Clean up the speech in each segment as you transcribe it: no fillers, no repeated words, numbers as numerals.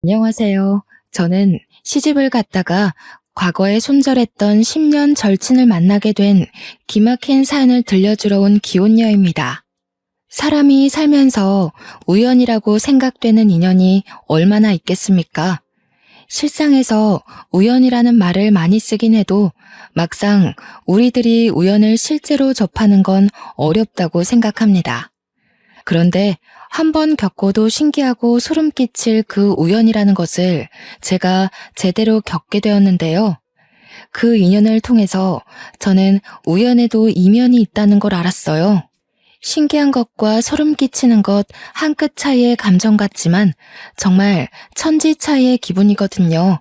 안녕하세요. 저는 시집을 갔다가 과거에 손절했던 10년 절친을 만나게 된 기막힌 사연을 들려주러 온 기혼녀입니다. 사람이 살면서 우연이라고 생각되는 인연이 얼마나 있겠습니까? 실상에서 우연이라는 말을 많이 쓰긴 해도 막상 우리들이 우연을 실제로 접하는 건 어렵다고 생각합니다. 그런데 한 번 겪고도 신기하고 소름 끼칠 그 우연이라는 것을 제가 제대로 겪게 되었는데요. 그 인연을 통해서 저는 우연에도 이면이 있다는 걸 알았어요. 신기한 것과 소름 끼치는 것 한 끗 차이의 감정 같지만 정말 천지 차이의 기분이거든요.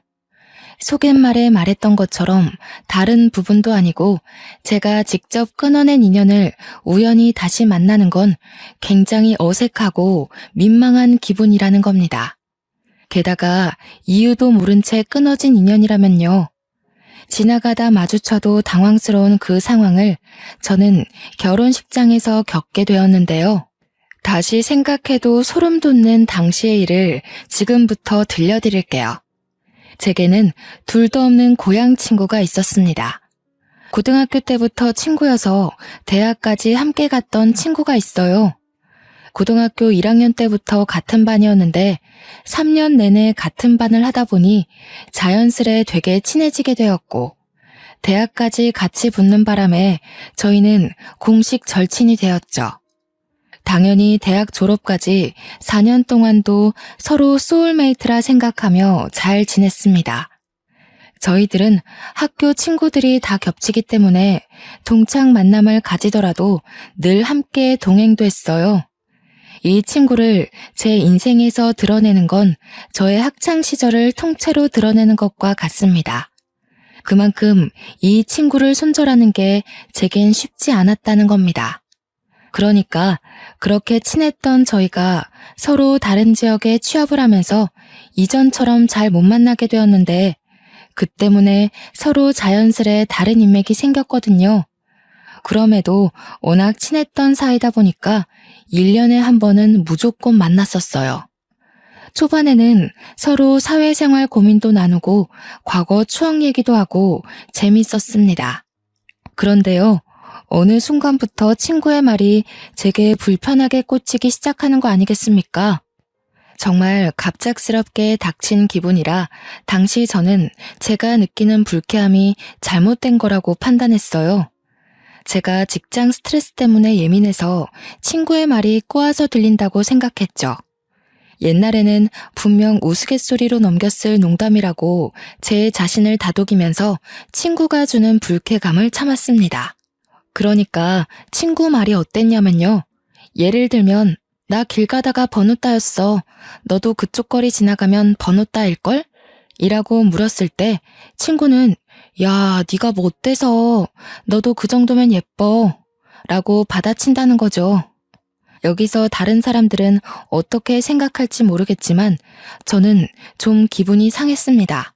소갯말에 말했던 것처럼 다른 부분도 아니고 제가 직접 끊어낸 인연을 우연히 다시 만나는 건 굉장히 어색하고 민망한 기분이라는 겁니다. 게다가 이유도 모른 채 끊어진 인연이라면요. 지나가다 마주쳐도 당황스러운 그 상황을 저는 결혼식장에서 겪게 되었는데요. 다시 생각해도 소름 돋는 당시의 일을 지금부터 들려드릴게요. 제게는 둘도 없는 고향 친구가 있었습니다. 고등학교 때부터 친구여서 대학까지 함께 갔던 친구가 있어요. 고등학교 1학년 때부터 같은 반이었는데 3년 내내 같은 반을 하다 보니 자연스레 되게 친해지게 되었고 대학까지 같이 붙는 바람에 저희는 공식 절친이 되었죠. 당연히 대학 졸업까지 4년 동안도 서로 소울메이트라 생각하며 잘 지냈습니다. 저희들은 학교 친구들이 다 겹치기 때문에 동창 만남을 가지더라도 늘 함께 동행도 했어요. 이 친구를 제 인생에서 드러내는 건 저의 학창 시절을 통째로 드러내는 것과 같습니다. 그만큼 이 친구를 손절하는 게 제겐 쉽지 않았다는 겁니다. 그러니까 그렇게 친했던 저희가 서로 다른 지역에 취업을 하면서 이전처럼 잘 못 만나게 되었는데 그 때문에 서로 자연스레 다른 인맥이 생겼거든요. 그럼에도 워낙 친했던 사이다 보니까 1년에 한 번은 무조건 만났었어요. 초반에는 서로 사회생활 고민도 나누고 과거 추억 얘기도 하고 재밌었습니다. 그런데요. 어느 순간부터 친구의 말이 제게 불편하게 꽂히기 시작하는 거 아니겠습니까? 정말 갑작스럽게 닥친 기분이라 당시 저는 제가 느끼는 불쾌함이 잘못된 거라고 판단했어요. 제가 직장 스트레스 때문에 예민해서 친구의 말이 꼬아서 들린다고 생각했죠. 옛날에는 분명 우스갯소리로 넘겼을 농담이라고 제 자신을 다독이면서 친구가 주는 불쾌감을 참았습니다. 그러니까 친구 말이 어땠냐면요. 예를 들면 나 길 가다가 번호 따였어. 너도 그쪽 거리 지나가면 번호 따일걸? 이라고 물었을 때 친구는 야, 네가 뭐 어때서 너도 그 정도면 예뻐 라고 받아친다는 거죠. 여기서 다른 사람들은 어떻게 생각할지 모르겠지만 저는 좀 기분이 상했습니다.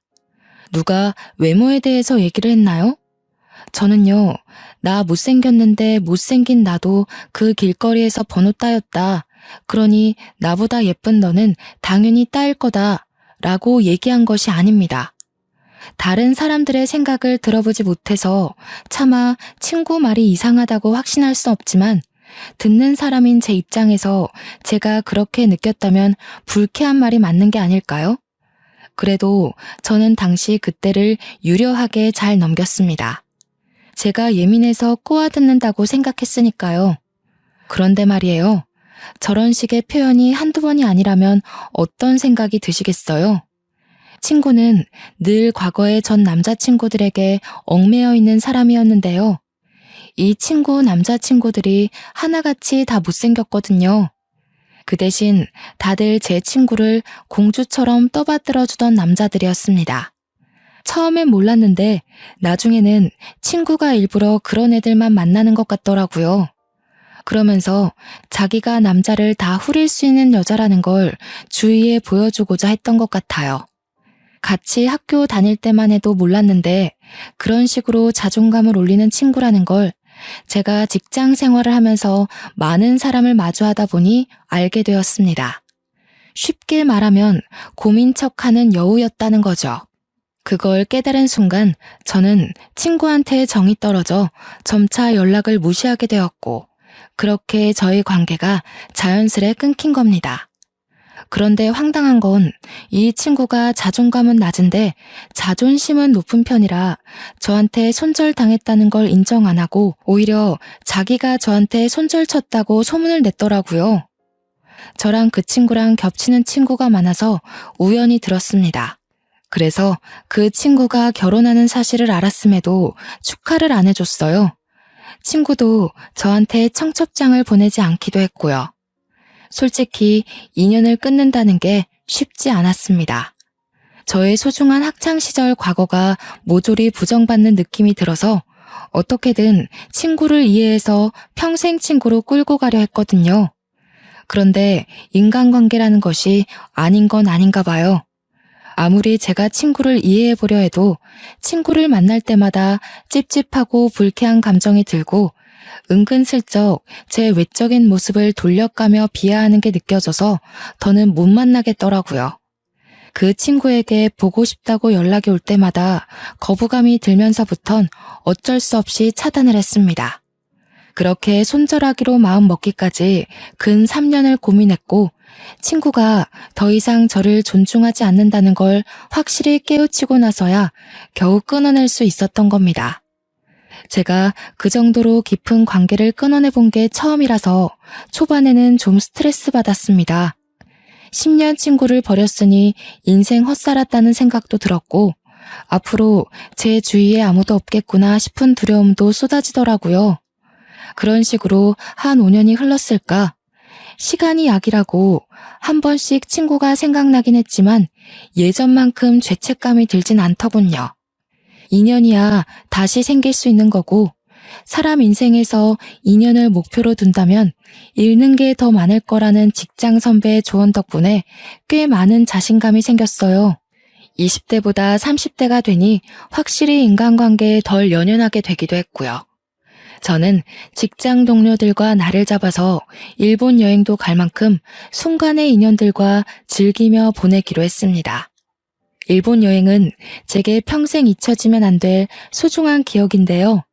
누가 외모에 대해서 얘기를 했나요? 저는요, 나 못생겼는데 못생긴 나도 그 길거리에서 번호 따였다. 그러니 나보다 예쁜 너는 당연히 따일 거다. 라고 얘기한 것이 아닙니다. 다른 사람들의 생각을 들어보지 못해서 차마 친구 말이 이상하다고 확신할 수 없지만 듣는 사람인 제 입장에서 제가 그렇게 느꼈다면 불쾌한 말이 맞는 게 아닐까요? 그래도 저는 당시 그때를 유려하게 잘 넘겼습니다. 제가 예민해서 꼬아듣는다고 생각했으니까요. 그런데 말이에요. 저런 식의 표현이 한두 번이 아니라면 어떤 생각이 드시겠어요? 친구는 늘 과거의 전 남자친구들에게 얽매여 있는 사람이었는데요. 이 친구 남자친구들이 하나같이 다 못생겼거든요. 그 대신 다들 제 친구를 공주처럼 떠받들어주던 남자들이었습니다. 처음엔 몰랐는데 나중에는 친구가 일부러 그런 애들만 만나는 것 같더라고요. 그러면서 자기가 남자를 다 후릴 수 있는 여자라는 걸 주위에 보여주고자 했던 것 같아요. 같이 학교 다닐 때만 해도 몰랐는데 그런 식으로 자존감을 올리는 친구라는 걸 제가 직장 생활을 하면서 많은 사람을 마주하다 보니 알게 되었습니다. 쉽게 말하면 고민 척하는 여우였다는 거죠. 그걸 깨달은 순간 저는 친구한테 정이 떨어져 점차 연락을 무시하게 되었고, 그렇게 저희 관계가 자연스레 끊긴 겁니다. 그런데 황당한 건 이 친구가 자존감은 낮은데 자존심은 높은 편이라 저한테 손절당했다는 걸 인정 안 하고 오히려 자기가 저한테 손절쳤다고 소문을 냈더라고요. 저랑 그 친구랑 겹치는 친구가 많아서 우연히 들었습니다. 그래서 그 친구가 결혼하는 사실을 알았음에도 축하를 안 해줬어요. 친구도 저한테 청첩장을 보내지 않기도 했고요. 솔직히 인연을 끊는다는 게 쉽지 않았습니다. 저의 소중한 학창시절 과거가 모조리 부정받는 느낌이 들어서 어떻게든 친구를 이해해서 평생 친구로 끌고 가려 했거든요. 그런데 인간관계라는 것이 아닌 건 아닌가 봐요. 아무리 제가 친구를 이해해보려 해도 친구를 만날 때마다 찝찝하고 불쾌한 감정이 들고 은근슬쩍 제 외적인 모습을 돌려가며 비하하는 게 느껴져서 더는 못 만나겠더라고요. 그 친구에게 보고 싶다고 연락이 올 때마다 거부감이 들면서부턴 어쩔 수 없이 차단을 했습니다. 그렇게 손절하기로 마음먹기까지 근 3년을 고민했고 친구가 더 이상 저를 존중하지 않는다는 걸 확실히 깨우치고 나서야 겨우 끊어낼 수 있었던 겁니다. 제가 그 정도로 깊은 관계를 끊어내본 게 처음이라서 초반에는 좀 스트레스 받았습니다. 10년 친구를 버렸으니 인생 헛살았다는 생각도 들었고 앞으로 제 주위에 아무도 없겠구나 싶은 두려움도 쏟아지더라고요. 그런 식으로 한 5년이 흘렀을까? 시간이 약이라고 한 번씩 친구가 생각나긴 했지만 예전만큼 죄책감이 들진 않더군요. 인연이야 다시 생길 수 있는 거고 사람 인생에서 인연을 목표로 둔다면 잃는 게 더 많을 거라는 직장 선배의 조언 덕분에 꽤 많은 자신감이 생겼어요. 20대보다 30대가 되니 확실히 인간관계에 덜 연연하게 되기도 했고요. 저는 직장 동료들과 날을 잡아서 일본 여행도 갈 만큼 순간의 인연들과 즐기며 보내기로 했습니다. 일본 여행은 제게 평생 잊혀지면 안 될 소중한 기억인데요.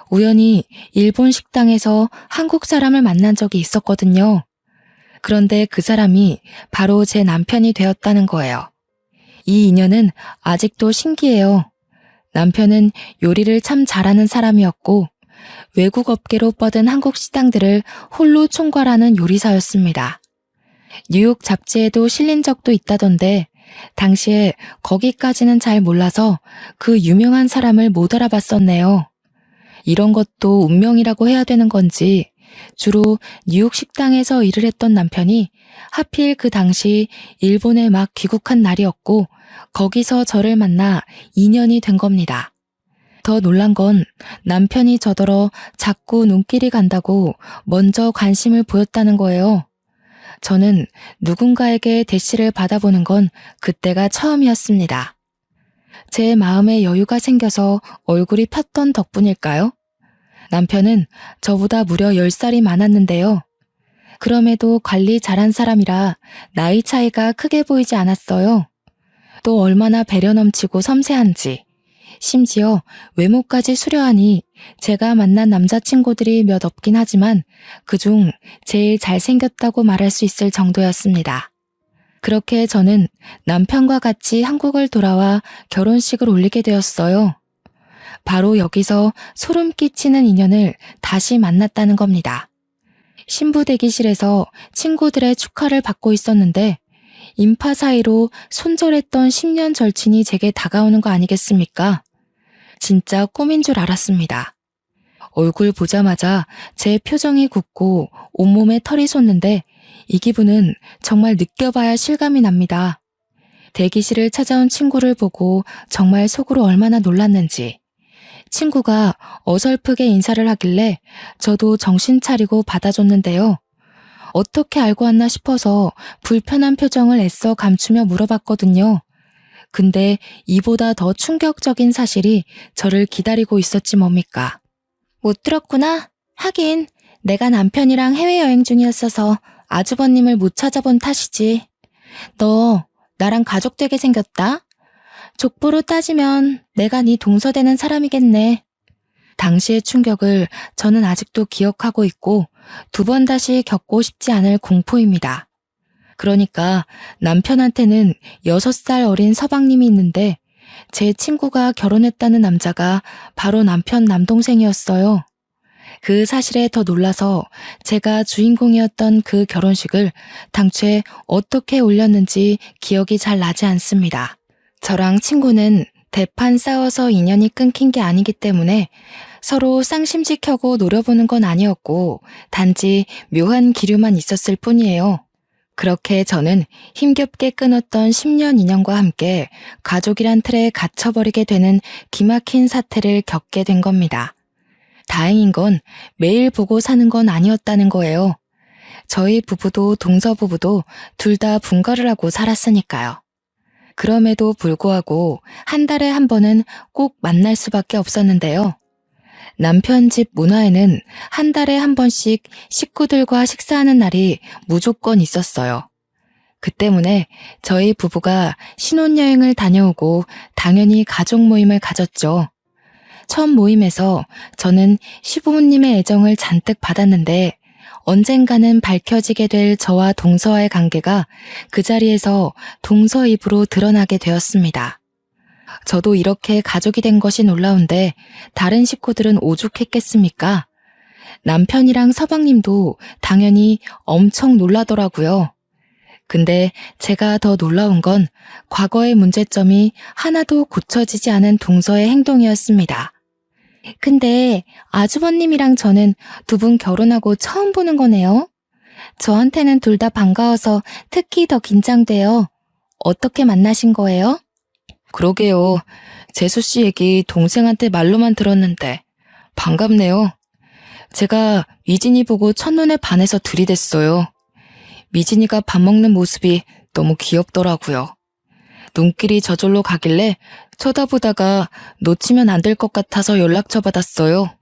우연히 일본 식당에서 한국 사람을 만난 적이 있었거든요. 그런데 그 사람이 바로 제 남편이 되었다는 거예요. 이 인연은 아직도 신기해요. 남편은 요리를 참 잘하는 사람이었고 외국 업계로 뻗은 한국 식당들을 홀로 총괄하는 요리사였습니다. 뉴욕 잡지에도 실린 적도 있다던데 당시에 거기까지는 잘 몰라서 그 유명한 사람을 못 알아봤었네요. 이런 것도 운명이라고 해야 되는 건지 주로 뉴욕 식당에서 일을 했던 남편이 하필 그 당시 일본에 막 귀국한 날이었고 거기서 저를 만나 인연이 된 겁니다. 더 놀란 건 남편이 저더러 자꾸 눈길이 간다고 먼저 관심을 보였다는 거예요. 저는 누군가에게 대시를 받아보는 건 그때가 처음이었습니다. 제 마음에 여유가 생겨서 얼굴이 폈던 덕분일까요? 남편은 저보다 무려 10살이 많았는데요. 그럼에도 관리 잘한 사람이라 나이 차이가 크게 보이지 않았어요. 또 얼마나 배려 넘치고 섬세한지. 심지어 외모까지 수려하니 제가 만난 남자친구들이 몇 없긴 하지만 그중 제일 잘생겼다고 말할 수 있을 정도였습니다. 그렇게 저는 남편과 같이 한국을 돌아와 결혼식을 올리게 되었어요. 바로 여기서 소름 끼치는 인연을 다시 만났다는 겁니다. 신부 대기실에서 친구들의 축하를 받고 있었는데 인파 사이로 손절했던 10년 절친이 제게 다가오는 거 아니겠습니까? 진짜 꿈인 줄 알았습니다. 얼굴 보자마자 제 표정이 굳고 온몸에 털이 솟는데 이 기분은 정말 느껴봐야 실감이 납니다. 대기실을 찾아온 친구를 보고 정말 속으로 얼마나 놀랐는지. 친구가 어설프게 인사를 하길래 저도 정신 차리고 받아줬는데요. 어떻게 알고 왔나 싶어서 불편한 표정을 애써 감추며 물어봤거든요. 근데 이보다 더 충격적인 사실이 저를 기다리고 있었지 뭡니까? 못 들었구나? 하긴 내가 남편이랑 해외여행 중이었어서 아주버님을 못 찾아본 탓이지. 너 나랑 가족 되게 생겼다. 족보로 따지면 내가 네 동서되는 사람이겠네. 당시의 충격을 저는 아직도 기억하고 있고 2번 다시 겪고 싶지 않을 공포입니다. 그러니까 남편한테는 6살 어린 서방님이 있는데 제 친구가 결혼했다는 남자가 바로 남편 남동생이었어요. 그 사실에 더 놀라서 제가 주인공이었던 그 결혼식을 당최 어떻게 올렸는지 기억이 잘 나지 않습니다. 저랑 친구는 대판 싸워서 인연이 끊긴 게 아니기 때문에 서로 쌍심지켜고 노려보는 건 아니었고 단지 묘한 기류만 있었을 뿐이에요. 그렇게 저는 힘겹게 끊었던 10년 인연과 함께 가족이란 틀에 갇혀버리게 되는 기막힌 사태를 겪게 된 겁니다. 다행인 건 매일 보고 사는 건 아니었다는 거예요. 저희 부부도 동서 부부도 둘 다 분가를 하고 살았으니까요. 그럼에도 불구하고 한 달에 한 번은 꼭 만날 수밖에 없었는데요. 남편 집 문화에는 한 달에 한 번씩 식구들과 식사하는 날이 무조건 있었어요. 그 때문에 저희 부부가 신혼여행을 다녀오고 당연히 가족 모임을 가졌죠. 첫 모임에서 저는 시부모님의 애정을 잔뜩 받았는데 언젠가는 밝혀지게 될 저와 동서와의 관계가 그 자리에서 동서 입으로 드러나게 되었습니다. 저도 이렇게 가족이 된 것이 놀라운데 다른 식구들은 오죽했겠습니까? 남편이랑 서방님도 당연히 엄청 놀라더라고요. 근데 제가 더 놀라운 건 과거의 문제점이 하나도 고쳐지지 않은 동서의 행동이었습니다. 근데 아주버님이랑 저는 2분 결혼하고 처음 보는 거네요. 저한테는 둘 다 반가워서 특히 더 긴장돼요. 어떻게 만나신 거예요? 그러게요. 재수씨 얘기 동생한테 말로만 들었는데 반갑네요. 제가 미진이 보고 첫눈에 반해서 들이댔어요. 미진이가 밥 먹는 모습이 너무 귀엽더라고요. 눈길이 저절로 가길래 쳐다보다가 놓치면 안 될 것 같아서 연락처 받았어요.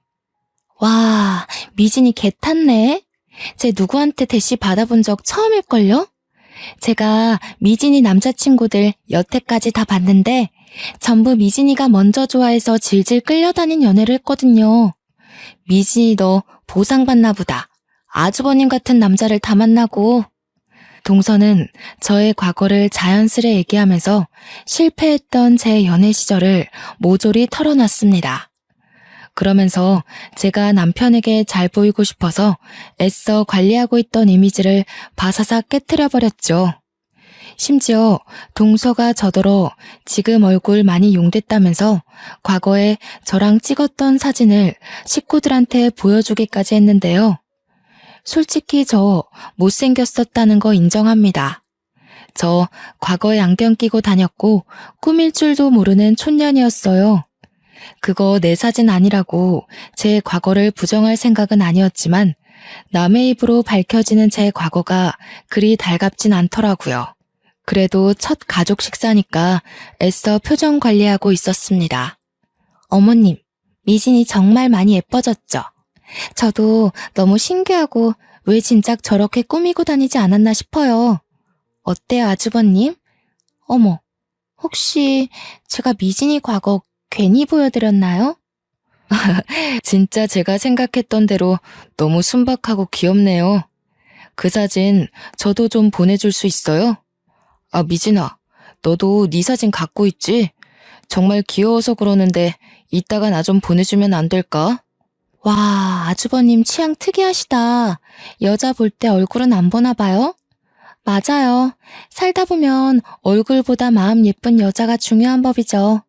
와, 미진이 개 탔네. 쟤 누구한테 대시 받아본 적 처음일걸요? 제가 미진이 남자친구들 여태까지 다 봤는데 전부 미진이가 먼저 좋아해서 질질 끌려다닌 연애를 했거든요. 미진이 너 보상받나 보다. 아주버님 같은 남자를 다 만나고. 동서는 저의 과거를 자연스레 얘기하면서 실패했던 제 연애 시절을 모조리 털어놨습니다. 그러면서 제가 남편에게 잘 보이고 싶어서 애써 관리하고 있던 이미지를 바사삭 깨트려버렸죠. 심지어 동서가 저더러 지금 얼굴 많이 용됐다면서 과거에 저랑 찍었던 사진을 식구들한테 보여주기까지 했는데요. 솔직히 저 못생겼었다는 거 인정합니다. 저 과거에 안경 끼고 다녔고 꾸밀 줄도 모르는 촌년이었어요. 그거 내 사진 아니라고 제 과거를 부정할 생각은 아니었지만 남의 입으로 밝혀지는 제 과거가 그리 달갑진 않더라고요. 그래도 첫 가족 식사니까 애써 표정 관리하고 있었습니다. 어머님, 미진이 정말 많이 예뻐졌죠? 저도 너무 신기하고 왜 진작 저렇게 꾸미고 다니지 않았나 싶어요. 어때요, 아주버님? 어머, 혹시 제가 미진이 과거 괜히 보여드렸나요? 진짜 제가 생각했던 대로 너무 순박하고 귀엽네요. 그 사진 저도 좀 보내줄 수 있어요? 아, 미진아, 너도 네 사진 갖고 있지? 정말 귀여워서 그러는데 이따가 나 좀 보내주면 안 될까? 와, 아주버님 취향 특이하시다. 여자 볼 때 얼굴은 안 보나 봐요? 맞아요. 살다 보면 얼굴보다 마음 예쁜 여자가 중요한 법이죠.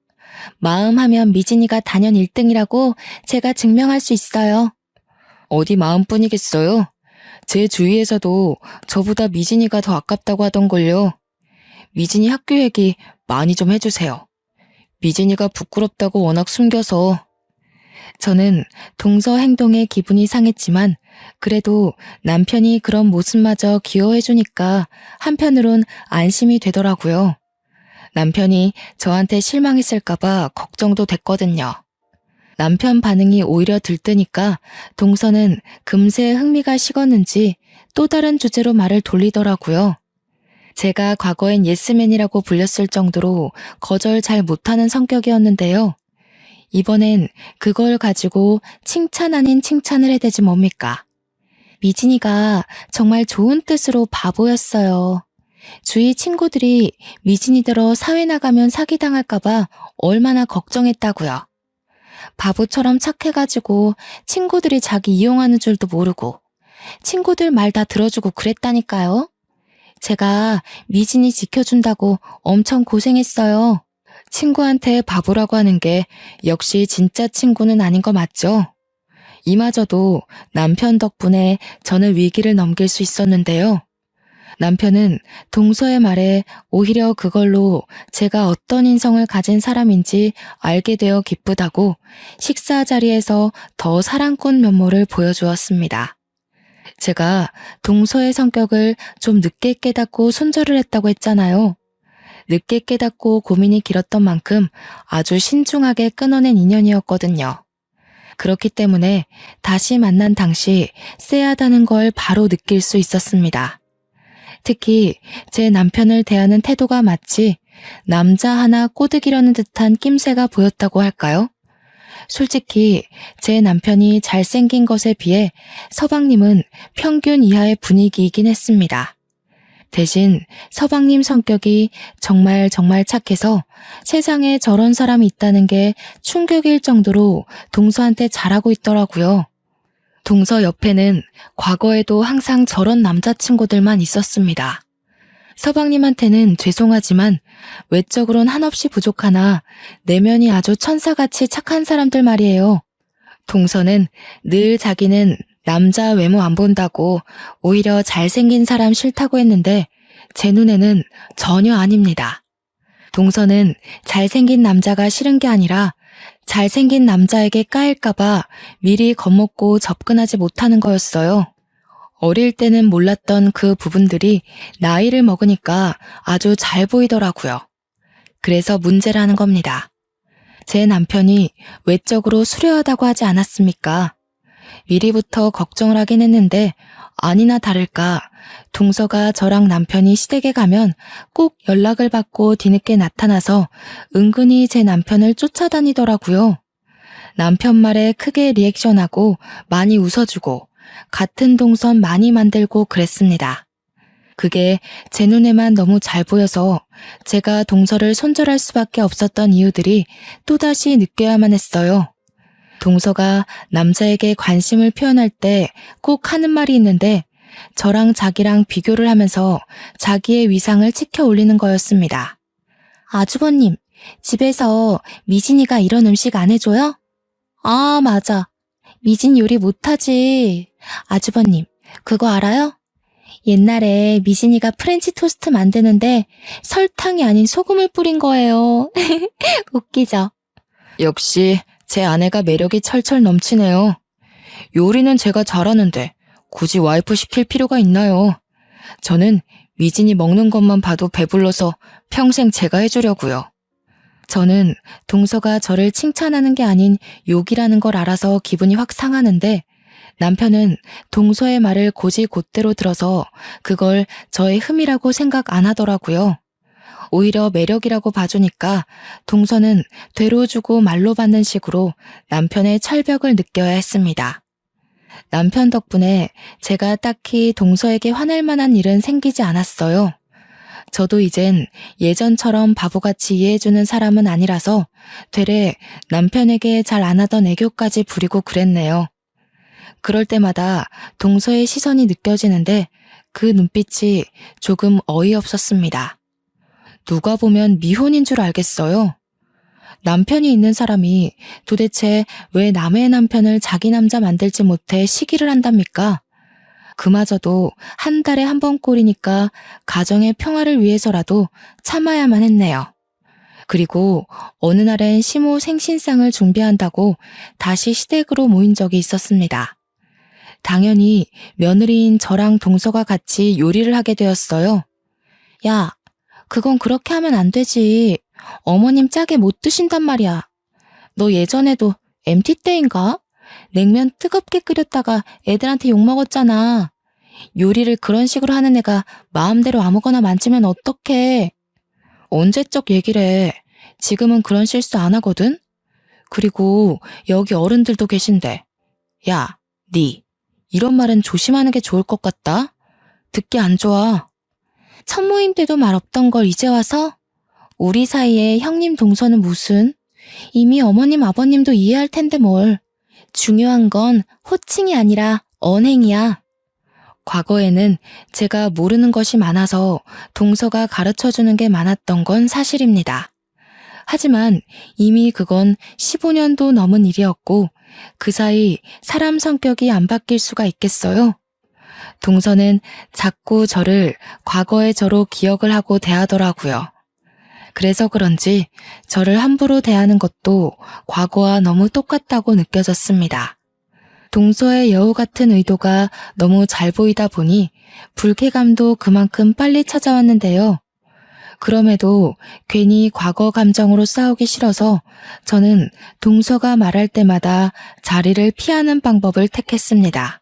마음 하면 미진이가 단연 1등이라고 제가 증명할 수 있어요. 어디 마음뿐이겠어요? 제 주위에서도 저보다 미진이가 더 아깝다고 하던걸요. 미진이 학교 얘기 많이 좀 해주세요. 미진이가 부끄럽다고 워낙 숨겨서. 저는 동서 행동에 기분이 상했지만 그래도 남편이 그런 모습마저 귀여워해주니까 한편으론 안심이 되더라고요. 남편이 저한테 실망했을까봐 걱정도 됐거든요. 남편 반응이 오히려 들뜨니까 동서는 금세 흥미가 식었는지 또 다른 주제로 말을 돌리더라고요. 제가 과거엔 예스맨이라고 불렸을 정도로 거절 잘 못하는 성격이었는데요. 이번엔 그걸 가지고 칭찬 아닌 칭찬을 해대지 뭡니까? 미진이가 정말 좋은 뜻으로 바보였어요. 주위 친구들이 미진이더러 사회 나가면 사기당할까봐 얼마나 걱정했다고요. 바보처럼 착해가지고 친구들이 자기 이용하는 줄도 모르고 친구들 말 다 들어주고 그랬다니까요. 제가 미진이 지켜준다고 엄청 고생했어요. 친구한테 바보라고 하는 게 역시 진짜 친구는 아닌 거 맞죠? 이마저도 남편 덕분에 저는 위기를 넘길 수 있었는데요. 남편은 동서의 말에 오히려 그걸로 제가 어떤 인성을 가진 사람인지 알게 되어 기쁘다고 식사 자리에서 더 사랑꾼 면모를 보여주었습니다. 제가 동서의 성격을 좀 늦게 깨닫고 손절을 했다고 했잖아요. 늦게 깨닫고 고민이 길었던 만큼 아주 신중하게 끊어낸 인연이었거든요. 그렇기 때문에 다시 만난 당시 쎄하다는 걸 바로 느낄 수 있었습니다. 특히 제 남편을 대하는 태도가 마치 남자 하나 꼬드기려는 듯한 낌새가 보였다고 할까요? 솔직히 제 남편이 잘생긴 것에 비해 서방님은 평균 이하의 분위기이긴 했습니다. 대신 서방님 성격이 정말 착해서 세상에 저런 사람이 있다는 게 충격일 정도로 동서한테 잘하고 있더라고요. 동서 옆에는 과거에도 항상 저런 남자친구들만 있었습니다. 서방님한테는 죄송하지만 외적으론 한없이 부족하나 내면이 아주 천사같이 착한 사람들 말이에요. 동서는 늘 자기는 남자 외모 안 본다고 오히려 잘생긴 사람 싫다고 했는데 제 눈에는 전혀 아닙니다. 동서는 잘생긴 남자가 싫은 게 아니라 잘생긴 남자에게 까일까봐 미리 겁먹고 접근하지 못하는 거였어요. 어릴 때는 몰랐던 그 부분들이 나이를 먹으니까 아주 잘 보이더라고요. 그래서 문제라는 겁니다. 제 남편이 외적으로 수려하다고 하지 않았습니까? 미리부터 걱정을 하긴 했는데 아니나 다를까 동서가 저랑 남편이 시댁에 가면 꼭 연락을 받고 뒤늦게 나타나서 은근히 제 남편을 쫓아다니더라고요. 남편 말에 크게 리액션하고 많이 웃어주고 같은 동선 많이 만들고 그랬습니다. 그게 제 눈에만 너무 잘 보여서 제가 동서를 손절할 수밖에 없었던 이유들이 또다시 느껴야만 했어요. 동서가 남자에게 관심을 표현할 때 꼭 하는 말이 있는데 저랑 자기랑 비교를 하면서 자기의 위상을 치켜 올리는 거였습니다. 아주버님, 집에서 미진이가 이런 음식 안 해줘요? 아, 맞아. 미진 요리 못하지. 아주버님, 그거 알아요? 옛날에 미진이가 프렌치 토스트 만드는데 설탕이 아닌 소금을 뿌린 거예요. 웃기죠? 역시 제 아내가 매력이 철철 넘치네요. 요리는 제가 잘하는데 굳이 와이프 시킬 필요가 있나요? 저는 미진이 먹는 것만 봐도 배불러서 평생 제가 해주려고요. 저는 동서가 저를 칭찬하는 게 아닌 욕이라는 걸 알아서 기분이 확 상하는데 남편은 동서의 말을 곧이곧대로 들어서 그걸 저의 흠이라고 생각 안 하더라고요. 오히려 매력이라고 봐주니까 동서는 되로 주고 말로 받는 식으로 남편의 철벽을 느껴야 했습니다. 남편 덕분에 제가 딱히 동서에게 화낼 만한 일은 생기지 않았어요. 저도 이젠 예전처럼 바보같이 이해해주는 사람은 아니라서 되레 남편에게 잘 안 하던 애교까지 부리고 그랬네요. 그럴 때마다 동서의 시선이 느껴지는데 그 눈빛이 조금 어이없었습니다. 누가 보면 미혼인 줄 알겠어요. 남편이 있는 사람이 도대체 왜 남의 남편을 자기 남자 만들지 못해 시기를 한답니까? 그마저도 한 달에 한 번 꼴이니까 가정의 평화를 위해서라도 참아야만 했네요. 그리고 어느 날엔 시모 생신상을 준비한다고 다시 시댁으로 모인 적이 있었습니다. 당연히 며느리인 저랑 동서가 같이 요리를 하게 되었어요. 야, 그건 그렇게 하면 안 되지. 어머님 짜게 못 드신단 말이야. 너 예전에도 MT 때인가? 냉면 뜨겁게 끓였다가 애들한테 욕먹었잖아. 요리를 그런 식으로 하는 애가 마음대로 아무거나 만지면 어떡해. 언제적 얘기래. 지금은 그런 실수 안 하거든? 그리고 여기 어른들도 계신데. 야, 니. 이런 말은 조심하는 게 좋을 것 같다. 듣기 안 좋아. 첫 모임 때도 말 없던 걸 이제 와서? 우리 사이에 형님 동서는 무슨? 이미 어머님 아버님도 이해할 텐데 뭘. 중요한 건 호칭이 아니라 언행이야. 과거에는 제가 모르는 것이 많아서 동서가 가르쳐주는 게 많았던 건 사실입니다. 하지만 이미 그건 15년도 넘은 일이었고 그 사이 사람 성격이 안 바뀔 수가 있겠어요? 동서는 자꾸 저를 과거의 저로 기억을 하고 대하더라고요. 그래서 그런지 저를 함부로 대하는 것도 과거와 너무 똑같다고 느껴졌습니다. 동서의 여우 같은 의도가 너무 잘 보이다 보니 불쾌감도 그만큼 빨리 찾아왔는데요. 그럼에도 괜히 과거 감정으로 싸우기 싫어서 저는 동서가 말할 때마다 자리를 피하는 방법을 택했습니다.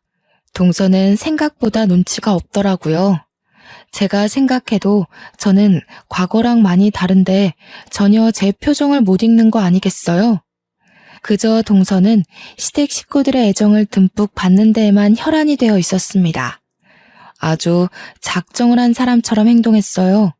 동서는 생각보다 눈치가 없더라고요. 제가 생각해도 저는 과거랑 많이 다른데 전혀 제 표정을 못 읽는 거 아니겠어요? 그저 동서는 시댁 식구들의 애정을 듬뿍 받는 데에만 혈안이 되어 있었습니다. 아주 작정을 한 사람처럼 행동했어요.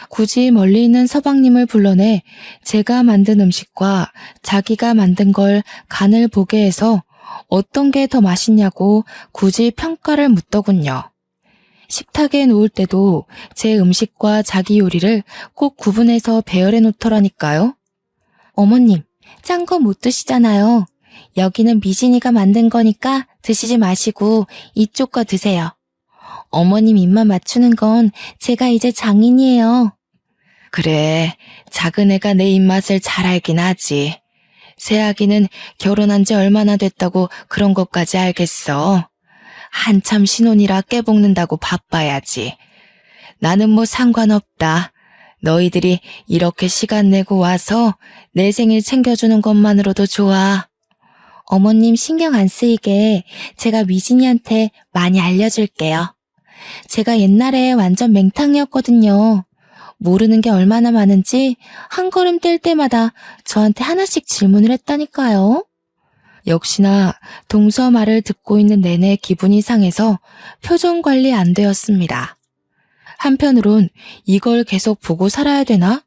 굳이 멀리 있는 서방님을 불러내 제가 만든 음식과 자기가 만든 걸 간을 보게 해서 어떤 게 더 맛있냐고 굳이 평가를 묻더군요. 식탁에 놓을 때도 제 음식과 자기 요리를 꼭 구분해서 배열해 놓더라니까요. 어머님, 짠 거 못 드시잖아요. 여기는 미진이가 만든 거니까 드시지 마시고 이쪽 거 드세요. 어머님 입맛 맞추는 건 제가 이제 장인이에요. 그래, 작은 애가 내 입맛을 잘 알긴 하지. 새아기는 결혼한 지 얼마나 됐다고 그런 것까지 알겠어. 한참 신혼이라 깨볶는다고 바빠야지. 나는 뭐 상관없다. 너희들이 이렇게 시간 내고 와서 내 생일 챙겨주는 것만으로도 좋아. 어머님 신경 안 쓰이게 제가 미진이한테 많이 알려줄게요. 제가 옛날에 완전 맹탕이었거든요. 모르는 게 얼마나 많은지 한 걸음 뗄 때마다 저한테 하나씩 질문을 했다니까요. 역시나 동서 말을 듣고 있는 내내 기분이 상해서 표정 관리 안 되었습니다. 한편으론 이걸 계속 보고 살아야 되나?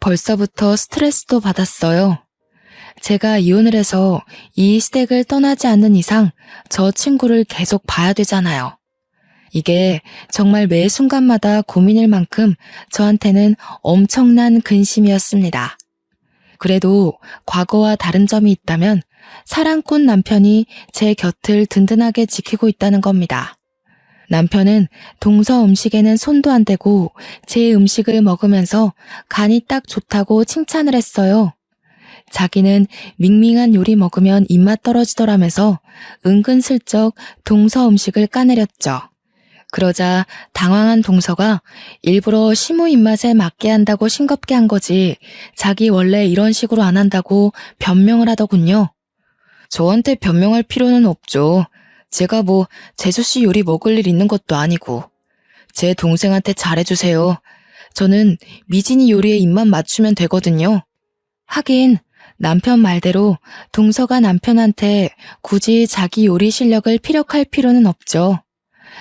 벌써부터 스트레스도 받았어요. 제가 이혼을 해서 이 시댁을 떠나지 않는 이상 저 친구를 계속 봐야 되잖아요. 이게 정말 매 순간마다 고민일 만큼 저한테는 엄청난 근심이었습니다. 그래도 과거와 다른 점이 있다면 사랑꾼 남편이 제 곁을 든든하게 지키고 있다는 겁니다. 남편은 동서 음식에는 손도 안 대고 제 음식을 먹으면서 간이 딱 좋다고 칭찬을 했어요. 자기는 밍밍한 요리 먹으면 입맛 떨어지더라면서 은근슬쩍 동서 음식을 까내렸죠. 그러자 당황한 동서가 일부러 시모 입맛에 맞게 한다고 싱겁게 한 거지 자기 원래 이런 식으로 안 한다고 변명을 하더군요. 저한테 변명할 필요는 없죠. 제가 뭐 재수씨 요리 먹을 일 있는 것도 아니고. 제 동생한테 잘해주세요. 저는 미진이 요리에 입만 맞추면 되거든요. 하긴 남편 말대로 동서가 남편한테 굳이 자기 요리 실력을 피력할 필요는 없죠.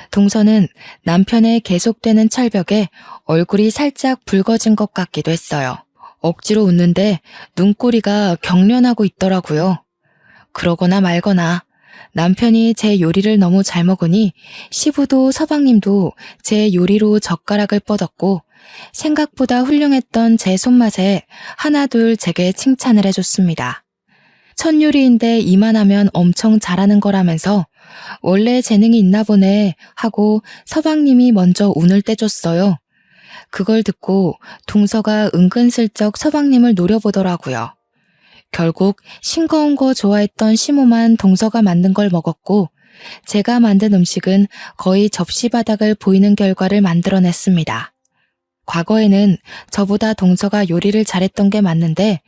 동서는 남편의 계속되는 철벽에 얼굴이 살짝 붉어진 것 같기도 했어요. 억지로 웃는데 눈꼬리가 경련하고 있더라고요. 그러거나 말거나 남편이 제 요리를 너무 잘 먹으니 시부도 서방님도 제 요리로 젓가락을 뻗었고 생각보다 훌륭했던 제 손맛에 하나둘 제게 칭찬을 해줬습니다. 첫 요리인데 이만하면 엄청 잘하는 거라면서 원래 재능이 있나 보네 하고 서방님이 먼저 운을 떼줬어요. 그걸 듣고 동서가 은근슬쩍 서방님을 노려보더라고요. 결국 싱거운 거 좋아했던 시모만 동서가 만든 걸 먹었고 제가 만든 음식은 거의 접시 바닥을 보이는 결과를 만들어냈습니다. 과거에는 저보다 동서가 요리를 잘했던 게 맞는데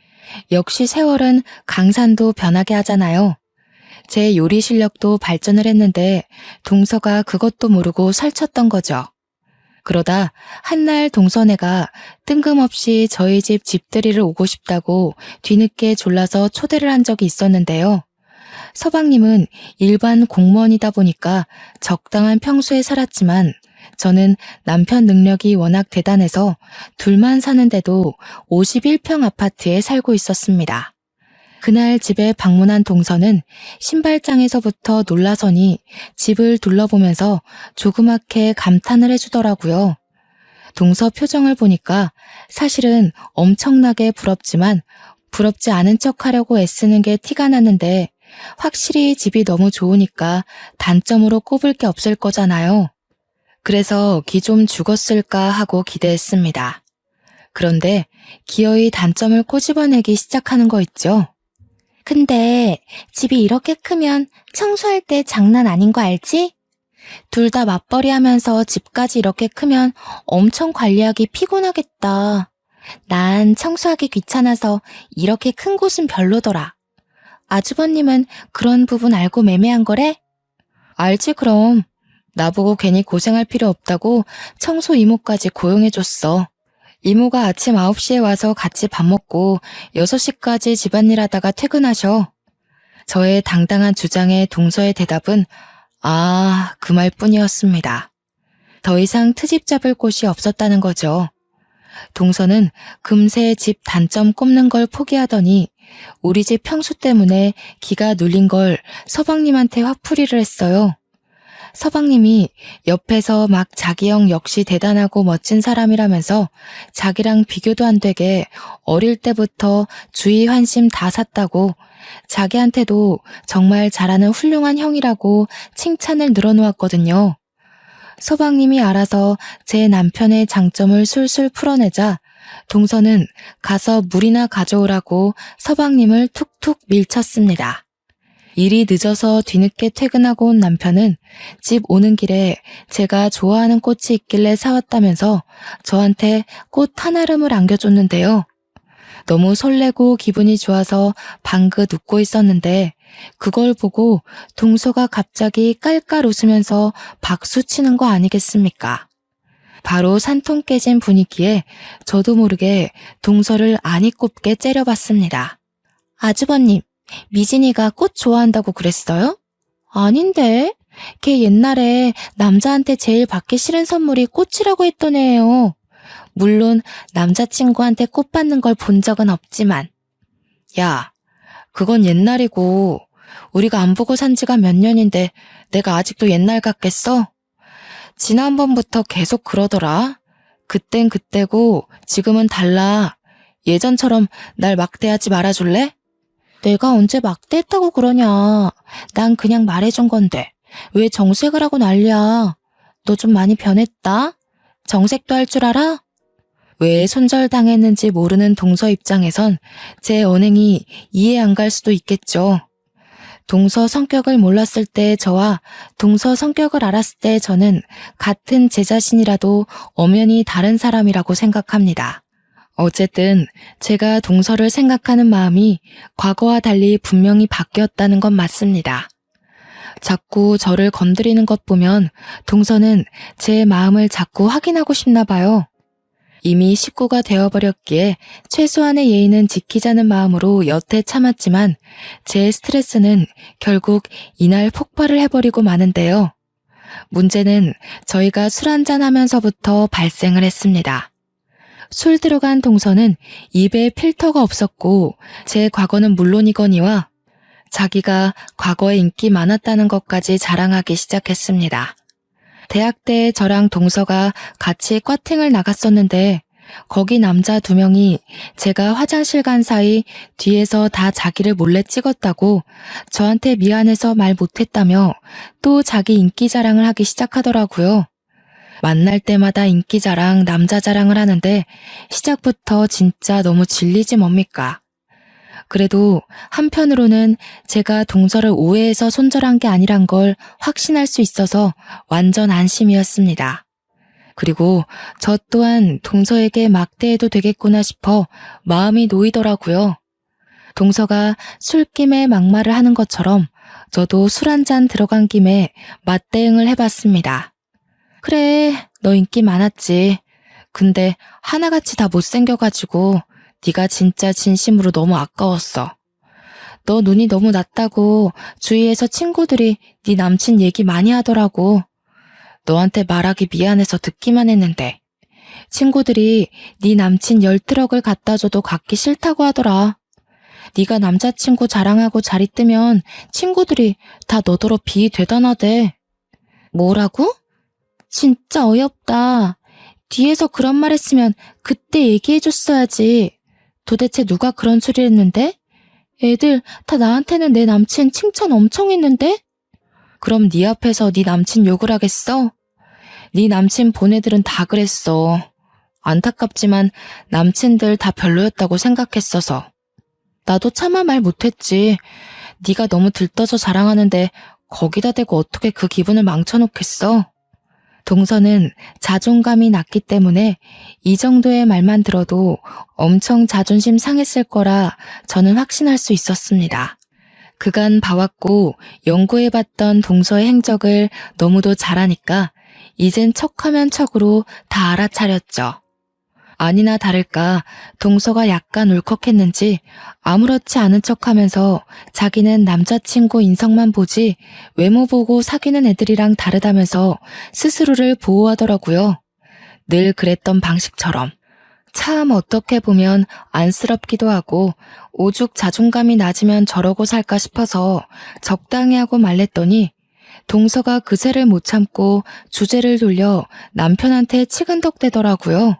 역시 세월은 강산도 변하게 하잖아요. 제 요리 실력도 발전을 했는데 동서가 그것도 모르고 설쳤던 거죠. 그러다 한날 동서네가 뜬금없이 저희 집 집들이를 오고 싶다고 뒤늦게 졸라서 초대를 한 적이 있었는데요. 서방님은 일반 공무원이다 보니까 적당한 평수에 살았지만 저는 남편 능력이 워낙 대단해서 둘만 사는데도 51평 아파트에 살고 있었습니다. 그날 집에 방문한 동서는 신발장에서부터 놀라서니 집을 둘러보면서 조그맣게 감탄을 해주더라고요. 동서 표정을 보니까 사실은 엄청나게 부럽지만 부럽지 않은 척하려고 애쓰는 게 티가 났는데 확실히 집이 너무 좋으니까 단점으로 꼽을 게 없을 거잖아요. 그래서 기 좀 죽었을까 하고 기대했습니다. 그런데 기어이 단점을 꼬집어내기 시작하는 거 있죠. 근데 집이 이렇게 크면 청소할 때 장난 아닌 거 알지? 둘 다 맞벌이 하면서 집까지 이렇게 크면 엄청 관리하기 피곤하겠다. 난 청소하기 귀찮아서 이렇게 큰 곳은 별로더라. 아주버님은 그런 부분 알고 매매한 거래? 알지 그럼. 나보고 괜히 고생할 필요 없다고 청소 이모까지 고용해줬어. 이모가 아침 9시에 와서 같이 밥 먹고 6시까지 집안일 하다가 퇴근하셔. 저의 당당한 주장에 동서의 대답은 그 말뿐이었습니다. 더 이상 트집 잡을 곳이 없었다는 거죠. 동서는 금세 집 단점 꼽는 걸 포기하더니 우리 집 평수 때문에 기가 눌린 걸 서방님한테 화풀이를 했어요. 서방님이 옆에서 막 자기 형 역시 대단하고 멋진 사람이라면서 자기랑 비교도 안 되게 어릴 때부터 주의 환심 다 샀다고 자기한테도 정말 잘하는 훌륭한 형이라고 칭찬을 늘어놓았거든요. 서방님이 알아서 제 남편의 장점을 술술 풀어내자 동서는 가서 물이나 가져오라고 서방님을 툭툭 밀쳤습니다. 일이 늦어서 뒤늦게 퇴근하고 온 남편은 집 오는 길에 제가 좋아하는 꽃이 있길래 사왔다면서 저한테 꽃 한 알음을 안겨줬는데요. 너무 설레고 기분이 좋아서 방긋 웃고 있었는데 그걸 보고 동서가 갑자기 깔깔 웃으면서 박수 치는 거 아니겠습니까? 바로 산통 깨진 분위기에 저도 모르게 동서를 아니 꼽게 째려봤습니다. 아주버님, 미진이가 꽃 좋아한다고 그랬어요? 아닌데. 걔 옛날에 남자한테 제일 받기 싫은 선물이 꽃이라고 했던 애예요. 물론 남자친구한테 꽃 받는 걸 본 적은 없지만. 야, 그건 옛날이고 우리가 안 보고 산 지가 몇 년인데 내가 아직도 옛날 같겠어? 지난번부터 계속 그러더라. 그땐 그때고 지금은 달라. 예전처럼 날 막대하지 말아줄래? 내가 언제 막대했다고 그러냐. 난 그냥 말해준 건데 왜 정색을 하고 난리야. 너 좀 많이 변했다. 정색도 할 줄 알아? 왜 손절당했는지 모르는 동서 입장에선 제 언행이 이해 안 갈 수도 있겠죠. 동서 성격을 몰랐을 때 저와 동서 성격을 알았을 때 저는 같은 제 자신이라도 엄연히 다른 사람이라고 생각합니다. 어쨌든 제가 동서를 생각하는 마음이 과거와 달리 분명히 바뀌었다는 건 맞습니다. 자꾸 저를 건드리는 것 보면 동서는 제 마음을 자꾸 확인하고 싶나 봐요. 이미 식구가 되어버렸기에 최소한의 예의는 지키자는 마음으로 여태 참았지만 제 스트레스는 결국 이날 폭발을 해버리고 마는데요. 문제는 저희가 술 한잔 하면서부터 발생을 했습니다. 술 들어간 동서는 입에 필터가 없었고 제 과거는 물론이거니와 자기가 과거에 인기 많았다는 것까지 자랑하기 시작했습니다. 대학 때 저랑 동서가 같이 과팅을 나갔었는데 거기 남자 2명이 제가 화장실 간 사이 뒤에서 다 자기를 몰래 찍었다고 저한테 미안해서 말 못했다며 또 자기 인기 자랑을 하기 시작하더라고요. 만날 때마다 인기 자랑, 남자 자랑을 하는데 시작부터 진짜 너무 질리지 뭡니까? 그래도 한편으로는 제가 동서를 오해해서 손절한 게 아니란 걸 확신할 수 있어서 완전 안심이었습니다. 그리고 저 또한 동서에게 막대해도 되겠구나 싶어 마음이 놓이더라고요. 동서가 술김에 막말을 하는 것처럼 저도 술 한 잔 들어간 김에 맞대응을 해봤습니다. 그래, 너 인기 많았지. 근데 하나같이 다 못생겨가지고 네가 진짜 진심으로 너무 아까웠어. 너 눈이 너무 낮다고 주위에서 친구들이 네 남친 얘기 많이 하더라고. 너한테 말하기 미안해서 듣기만 했는데 친구들이 네 남친 10트럭을 갖다 줘도 갖기 싫다고 하더라. 네가 남자친구 자랑하고 자리 뜨면 친구들이 다 너더러 비대단하대. 뭐라고? 진짜 어이없다. 뒤에서 그런 말 했으면 그때 얘기해줬어야지. 도대체 누가 그런 소리를 했는데? 애들 다 나한테는 내 남친 칭찬 엄청 했는데? 그럼 네 앞에서 네 남친 욕을 하겠어? 네 남친 본 애들은 다 그랬어. 안타깝지만 남친들 다 별로였다고 생각했어서. 나도 차마 말 못했지. 네가 너무 들떠서 자랑하는데 거기다 대고 어떻게 그 기분을 망쳐놓겠어? 동서는 자존감이 낮기 때문에 이 정도의 말만 들어도 엄청 자존심 상했을 거라 저는 확신할 수 있었습니다. 그간 봐왔고 연구해봤던 동서의 행적을 너무도 잘하니까 이젠 척하면 척으로 다 알아차렸죠. 아니나 다를까 동서가 약간 울컥했는지 아무렇지 않은 척하면서 자기는 남자친구 인성만 보지 외모 보고 사귀는 애들이랑 다르다면서 스스로를 보호하더라고요. 늘 그랬던 방식처럼. 참 어떻게 보면 안쓰럽기도 하고 오죽 자존감이 낮으면 저러고 살까 싶어서 적당히 하고 말랬더니 동서가 그새를 못 참고 주제를 돌려 남편한테 치근덕대더라고요.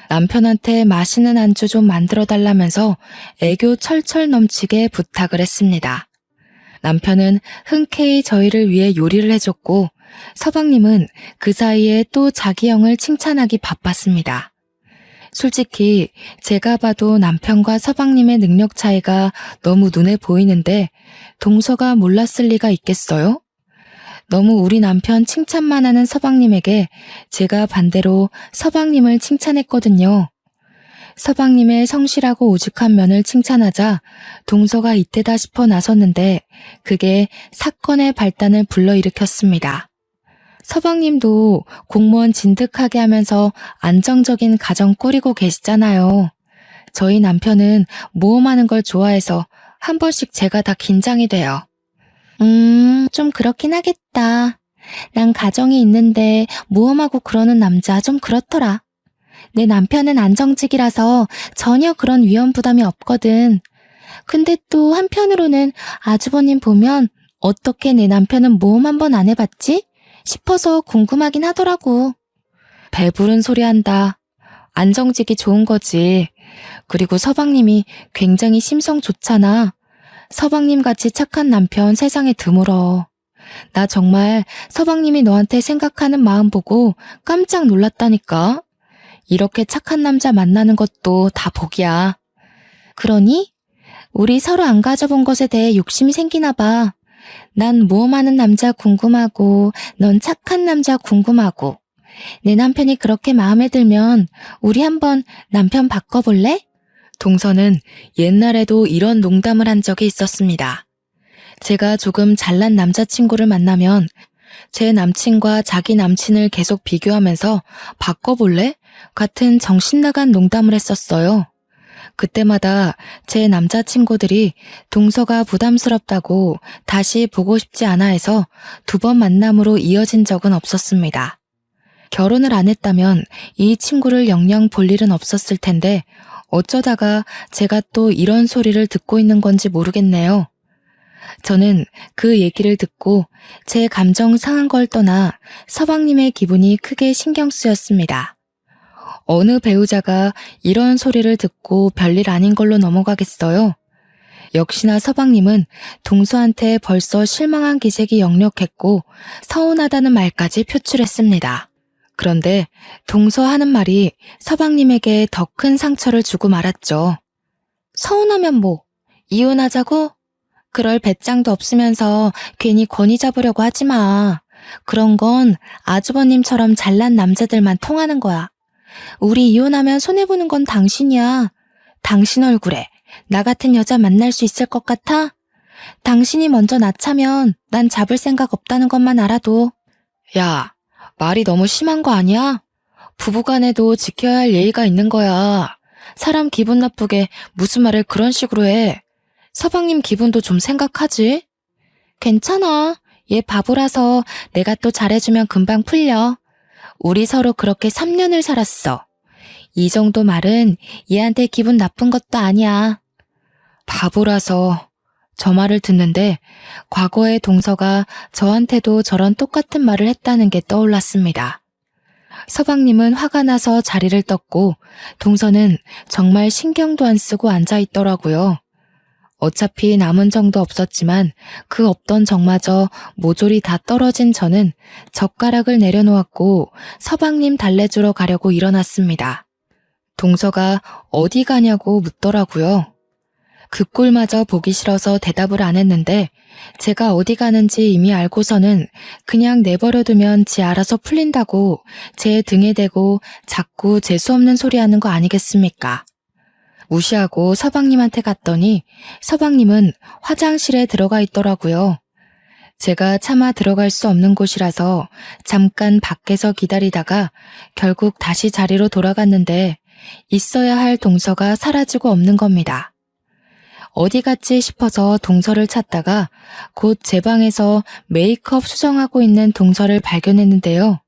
남편한테 맛있는 안주 좀 만들어 달라면서 애교 철철 넘치게 부탁을 했습니다. 남편은 흔쾌히 저희를 위해 요리를 해줬고 서방님은 그 사이에 또 자기 형을 칭찬하기 바빴습니다. 솔직히 제가 봐도 남편과 서방님의 능력 차이가 너무 눈에 보이는데 동서가 몰랐을 리가 있겠어요? 너무 우리 남편 칭찬만 하는 서방님에게 제가 반대로 서방님을 칭찬했거든요. 서방님의 성실하고 오죽한 면을 칭찬하자 동서가 이때다 싶어 나섰는데 그게 사건의 발단을 불러일으켰습니다. 서방님도 공무원 진득하게 하면서 안정적인 가정 꾸리고 계시잖아요. 저희 남편은 모험하는 걸 좋아해서 한 번씩 제가 다 긴장이 돼요. 좀 그렇긴 하겠다. 난 가정이 있는데 모험하고 그러는 남자 좀 그렇더라. 내 남편은 안정직이라서 전혀 그런 위험 부담이 없거든. 근데 또 한편으로는 아주버님 보면 어떻게 내 남편은 모험 한 번 안 해봤지? 싶어서 궁금하긴 하더라고. 배부른 소리 한다. 안정직이 좋은 거지. 그리고 서방님이 굉장히 심성 좋잖아. 서방님같이 착한 남편 세상에 드물어. 나 정말 서방님이 너한테 생각하는 마음 보고 깜짝 놀랐다니까. 이렇게 착한 남자 만나는 것도 다 복이야. 그러니? 우리 서로 안 가져본 것에 대해 욕심이 생기나 봐. 난 모험하는 남자 궁금하고 넌 착한 남자 궁금하고. 내 남편이 그렇게 마음에 들면 우리 한번 남편 바꿔볼래? 동서는 옛날에도 이런 농담을 한 적이 있었습니다. 제가 조금 잘난 남자친구를 만나면 제 남친과 자기 남친을 계속 비교하면서 바꿔볼래? 같은 정신나간 농담을 했었어요. 그때마다 제 남자친구들이 동서가 부담스럽다고 다시 보고 싶지 않아 해서 2번 만남으로 이어진 적은 없었습니다. 결혼을 안 했다면 이 친구를 영영 볼 일은 없었을 텐데 어쩌다가 제가 또 이런 소리를 듣고 있는 건지 모르겠네요. 저는 그 얘기를 듣고 제 감정 상한 걸 떠나 서방님의 기분이 크게 신경 쓰였습니다. 어느 배우자가 이런 소리를 듣고 별일 아닌 걸로 넘어가겠어요? 역시나 서방님은 동서한테 벌써 실망한 기색이 역력했고 서운하다는 말까지 표출했습니다. 그런데 동서 하는 말이 서방님에게 더 큰 상처를 주고 말았죠. 서운하면 뭐? 이혼하자고? 그럴 배짱도 없으면서 괜히 권위 잡으려고 하지 마. 그런 건 아주버님처럼 잘난 남자들만 통하는 거야. 우리 이혼하면 손해보는 건 당신이야. 당신 얼굴에 나 같은 여자 만날 수 있을 것 같아? 당신이 먼저 낳자면 난 잡을 생각 없다는 것만 알아도. 야, 말이 너무 심한 거 아니야? 부부간에도 지켜야 할 예의가 있는 거야. 사람 기분 나쁘게 무슨 말을 그런 식으로 해. 서방님 기분도 좀 생각하지? 괜찮아. 얘 바보라서 내가 또 잘해주면 금방 풀려. 우리 서로 그렇게 3년을 살았어. 이 정도 말은 얘한테 기분 나쁜 것도 아니야. 바보라서. 저 말을 듣는데 과거의 동서가 저한테도 저런 똑같은 말을 했다는 게 떠올랐습니다. 서방님은 화가 나서 자리를 떴고 동서는 정말 신경도 안 쓰고 앉아있더라고요. 어차피 남은 정도 없었지만 그 없던 정마저 모조리 다 떨어진 저는 젓가락을 내려놓았고 서방님 달래주러 가려고 일어났습니다. 동서가 어디 가냐고 묻더라고요. 그 꼴마저 보기 싫어서 대답을 안 했는데 제가 어디 가는지 이미 알고서는 그냥 내버려두면 지 알아서 풀린다고 제 등에 대고 자꾸 재수없는 소리 하는 거 아니겠습니까? 무시하고 서방님한테 갔더니 서방님은 화장실에 들어가 있더라고요. 제가 차마 들어갈 수 없는 곳이라서 잠깐 밖에서 기다리다가 결국 다시 자리로 돌아갔는데 있어야 할 동서가 사라지고 없는 겁니다. 어디 갔지 싶어서 동서를 찾다가 곧 제 방에서 메이크업 수정하고 있는 동서를 발견했는데요.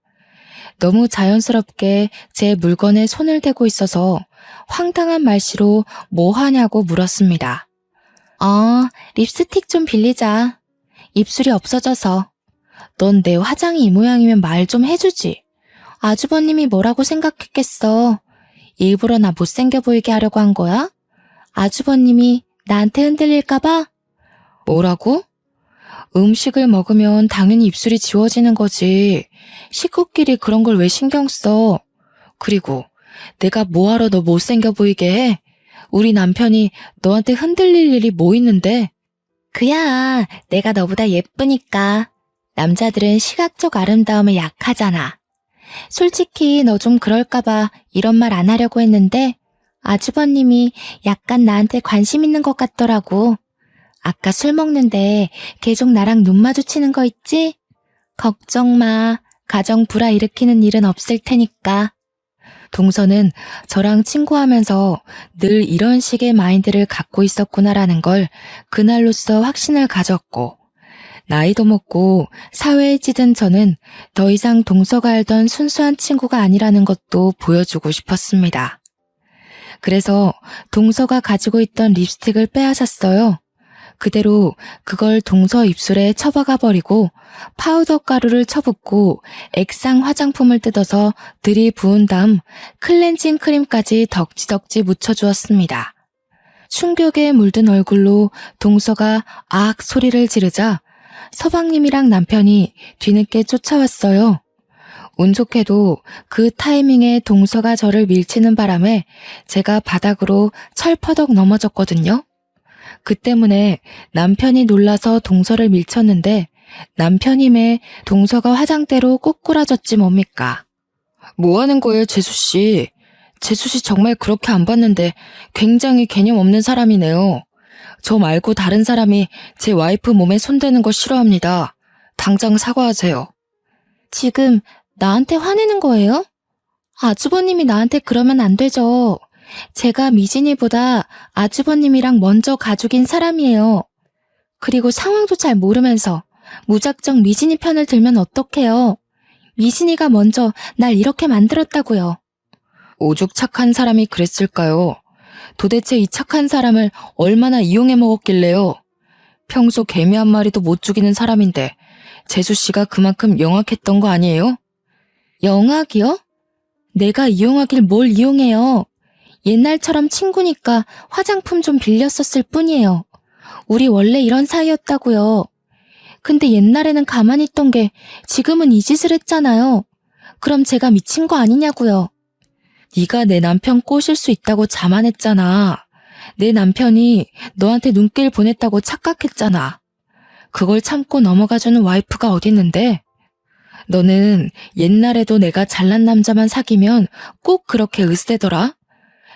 너무 자연스럽게 제 물건에 손을 대고 있어서 황당한 말씨로 뭐 하냐고 물었습니다. 립스틱 좀 빌리자. 입술이 없어져서. 넌 내 화장이 이 모양이면 말 좀 해주지. 아주버님이 뭐라고 생각했겠어. 일부러 나 못생겨 보이게 하려고 한 거야? 아주버님이 나한테 흔들릴까봐? 뭐라고? 음식을 먹으면 당연히 입술이 지워지는 거지. 식구끼리 그런 걸 왜 신경 써? 그리고 내가 뭐하러 너 못생겨 보이게 해? 우리 남편이 너한테 흔들릴 일이 뭐 있는데? 그야 내가 너보다 예쁘니까. 남자들은 시각적 아름다움에 약하잖아. 솔직히 너 좀 그럴까봐 이런 말 안 하려고 했는데 아주버님이 약간 나한테 관심 있는 것 같더라고. 아까 술 먹는데 계속 나랑 눈 마주치는 거 있지? 걱정 마. 가정 불화 일으키는 일은 없을 테니까. 동서는 저랑 친구하면서 늘 이런 식의 마인드를 갖고 있었구나라는 걸 그날로써 확신을 가졌고 나이도 먹고 사회에 찌든 저는 더 이상 동서가 알던 순수한 친구가 아니라는 것도 보여주고 싶었습니다. 그래서 동서가 가지고 있던 립스틱을 빼앗았어요. 그대로 그걸 동서 입술에 쳐박아 버리고 파우더 가루를 쳐붓고 액상 화장품을 뜯어서 들이부은 다음 클렌징 크림까지 덕지덕지 묻혀주었습니다. 충격에 물든 얼굴로 동서가 악 소리를 지르자 서방님이랑 남편이 뒤늦게 쫓아왔어요. 운 좋게도 그 타이밍에 동서가 저를 밀치는 바람에 제가 바닥으로 철퍼덕 넘어졌거든요. 그 때문에 남편이 놀라서 동서를 밀쳤는데 남편임에 동서가 화장대로 꼬꾸라졌지 뭡니까. 뭐 하는 거예요, 재수씨? 재수씨 정말 그렇게 안 봤는데 굉장히 개념 없는 사람이네요. 저 말고 다른 사람이 제 와이프 몸에 손대는 거 싫어합니다. 당장 사과하세요. 지금 나한테 화내는 거예요? 아주버님이 나한테 그러면 안 되죠. 제가 미진이보다 아주버님이랑 먼저 가족인 사람이에요. 그리고 상황도 잘 모르면서 무작정 미진이 편을 들면 어떡해요. 미진이가 먼저 날 이렇게 만들었다고요. 오죽 착한 사람이 그랬을까요? 도대체 이 착한 사람을 얼마나 이용해 먹었길래요? 평소 개미 한 마리도 못 죽이는 사람인데 재수씨가 그만큼 영악했던 거 아니에요? 영악이요? 내가 이용하길 뭘 이용해요. 옛날처럼 친구니까 화장품 좀 빌렸었을 뿐이에요. 우리 원래 이런 사이였다고요. 근데 옛날에는 가만히 있던 게 지금은 이 짓을 했잖아요. 그럼 제가 미친 거 아니냐고요. 네가 내 남편 꼬실 수 있다고 자만했잖아. 내 남편이 너한테 눈길 보냈다고 착각했잖아. 그걸 참고 넘어가주는 와이프가 어딨는데? 너는 옛날에도 내가 잘난 남자만 사귀면 꼭 그렇게 으스대더라?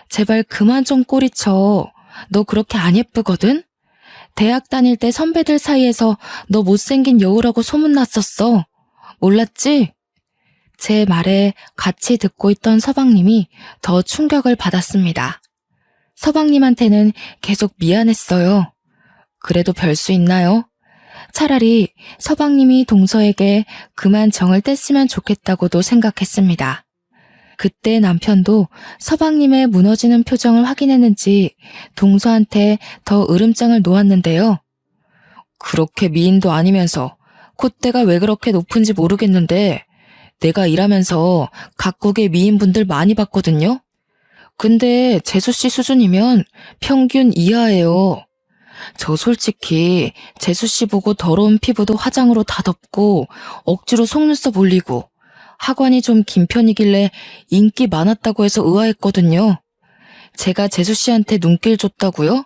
제발 그만 좀 꼬리쳐. 너 그렇게 안 예쁘거든? 대학 다닐 때 선배들 사이에서 너 못생긴 여우라고 소문났었어. 몰랐지? 제 말에 같이 듣고 있던 서방님이 더 충격을 받았습니다. 서방님한테는 계속 미안했어요. 그래도 별 수 있나요? 차라리 서방님이 동서에게 그만 정을 뗐으면 좋겠다고도 생각했습니다. 그때 남편도 서방님의 무너지는 표정을 확인했는지 동서한테 더 으름장을 놓았는데요. 그렇게 미인도 아니면서 콧대가 왜 그렇게 높은지 모르겠는데 내가 일하면서 각국의 미인분들 많이 봤거든요. 근데 재수씨 수준이면 평균 이하예요. 저 솔직히 재수씨 보고 더러운 피부도 화장으로 다 덮고 억지로 속눈썹 올리고 하관이 좀 긴 편이길래 인기 많았다고 해서 의아했거든요. 제가 재수씨한테 눈길 줬다고요?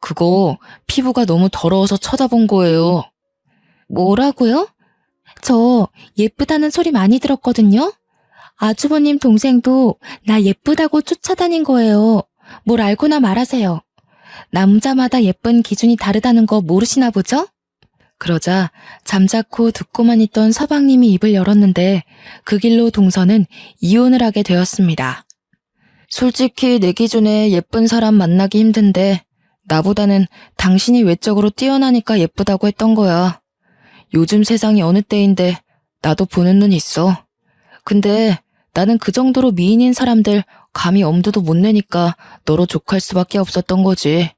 그거 피부가 너무 더러워서 쳐다본 거예요. 뭐라고요? 저 예쁘다는 소리 많이 들었거든요. 아주버님 동생도 나 예쁘다고 쫓아다닌 거예요. 뭘 알고나 말하세요. 남자마다 예쁜 기준이 다르다는 거 모르시나 보죠? 그러자 잠자코 듣고만 있던 서방님이 입을 열었는데 그 길로 동서는 이혼을 하게 되었습니다. 솔직히 내 기준에 예쁜 사람 만나기 힘든데 나보다는 당신이 외적으로 뛰어나니까 예쁘다고 했던 거야. 요즘 세상이 어느 때인데 나도 보는 눈 있어. 근데 나는 그 정도로 미인인 사람들 감히 엄두도 못 내니까 너로 족할 수밖에 없었던 거지.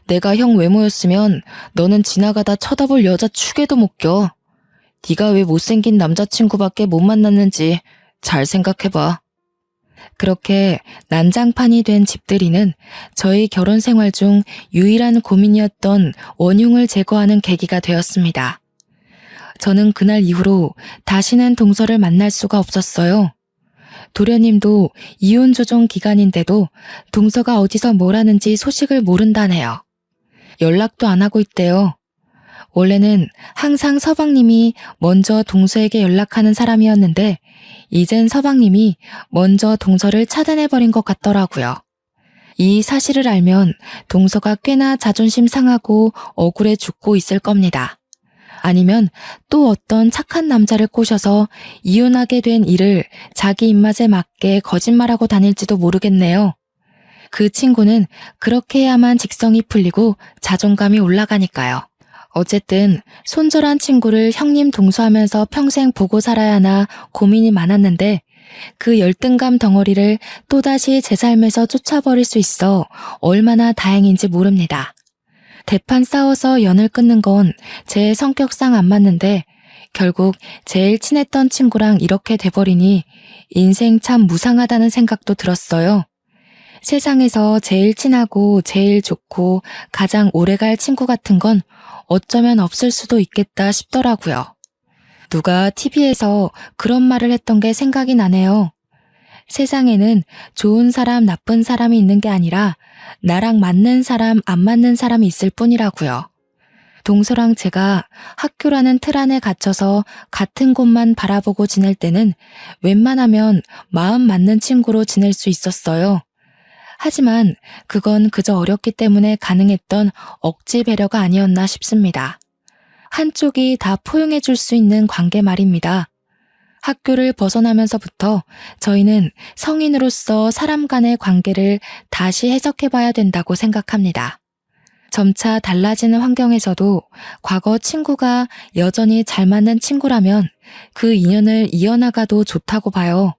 내가 형 외모였으면 너는 지나가다 쳐다볼 여자 축에도 못 껴. 네가 왜 못생긴 남자친구밖에 못 만났는지 잘 생각해봐. 그렇게 난장판이 된 집들이는 저희 결혼 생활 중 유일한 고민이었던 원흉을 제거하는 계기가 되었습니다. 저는 그날 이후로 다시는 동서를 만날 수가 없었어요. 도련님도 이혼 조정 기간인데도 동서가 어디서 뭘 하는지 소식을 모른다네요. 연락도 안 하고 있대요. 원래는 항상 서방님이 먼저 동서에게 연락하는 사람이었는데 이젠 서방님이 먼저 동서를 차단해버린 것 같더라고요. 이 사실을 알면 동서가 꽤나 자존심 상하고 억울해 죽고 있을 겁니다. 아니면 또 어떤 착한 남자를 꼬셔서 이혼하게 된 일을 자기 입맛에 맞게 거짓말하고 다닐지도 모르겠네요. 그 친구는 그렇게 해야만 직성이 풀리고 자존감이 올라가니까요. 어쨌든 손절한 친구를 형님 동서하면서 평생 보고 살아야 하나 고민이 많았는데 그 열등감 덩어리를 또다시 제 삶에서 쫓아버릴 수 있어 얼마나 다행인지 모릅니다. 대판 싸워서 연을 끊는 건 제 성격상 안 맞는데 결국 제일 친했던 친구랑 이렇게 돼버리니 인생 참 무상하다는 생각도 들었어요. 세상에서 제일 친하고 제일 좋고 가장 오래갈 친구 같은 건 어쩌면 없을 수도 있겠다 싶더라고요. 누가 TV에서 그런 말을 했던 게 생각이 나네요. 세상에는 좋은 사람, 나쁜 사람이 있는 게 아니라 나랑 맞는 사람, 안 맞는 사람이 있을 뿐이라고요. 동서랑 제가 학교라는 틀 안에 갇혀서 같은 곳만 바라보고 지낼 때는 웬만하면 마음 맞는 친구로 지낼 수 있었어요. 하지만 그건 그저 어렸기 때문에 가능했던 억지 배려가 아니었나 싶습니다. 한쪽이 다 포용해 줄 수 있는 관계 말입니다. 학교를 벗어나면서부터 저희는 성인으로서 사람 간의 관계를 다시 해석해 봐야 된다고 생각합니다. 점차 달라지는 환경에서도 과거 친구가 여전히 잘 맞는 친구라면 그 인연을 이어나가도 좋다고 봐요.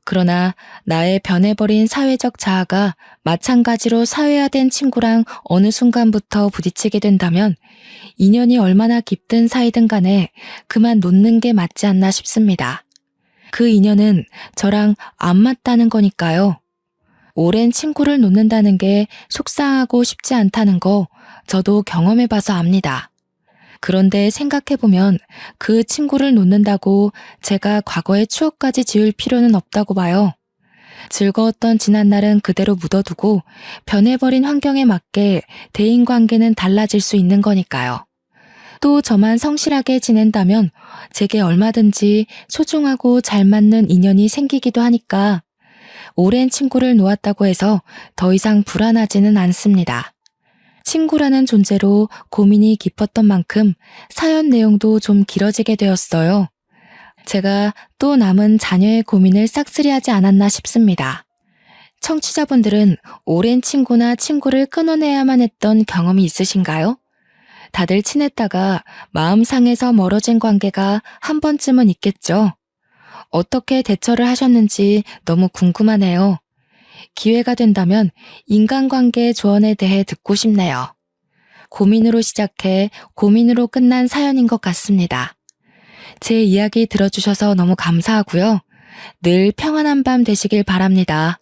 그러나 나의 변해버린 사회적 자아가 마찬가지로 사회화된 친구랑 어느 순간부터 부딪히게 된다면 인연이 얼마나 깊든 사이든 간에 그만 놓는 게 맞지 않나 싶습니다. 그 인연은 저랑 안 맞다는 거니까요. 오랜 친구를 놓는다는 게 속상하고 쉽지 않다는 거 저도 경험해봐서 압니다. 그런데 생각해보면 그 친구를 놓는다고 제가 과거의 추억까지 지울 필요는 없다고 봐요. 즐거웠던 지난날은 그대로 묻어두고 변해버린 환경에 맞게 대인관계는 달라질 수 있는 거니까요. 또 저만 성실하게 지낸다면 제게 얼마든지 소중하고 잘 맞는 인연이 생기기도 하니까 오랜 친구를 놓았다고 해서 더 이상 불안하지는 않습니다. 친구라는 존재로 고민이 깊었던 만큼 사연 내용도 좀 길어지게 되었어요. 제가 또 남은 자녀의 고민을 싹쓸이하지 않았나 싶습니다. 청취자분들은 오랜 친구나 친구를 끊어내야만 했던 경험이 있으신가요? 다들 친했다가 마음 상해서 멀어진 관계가 한 번쯤은 있겠죠. 어떻게 대처를 하셨는지 너무 궁금하네요. 기회가 된다면 인간관계 조언에 대해 듣고 싶네요. 고민으로 시작해 고민으로 끝난 사연인 것 같습니다. 제 이야기 들어주셔서 너무 감사하고요. 늘 평안한 밤 되시길 바랍니다.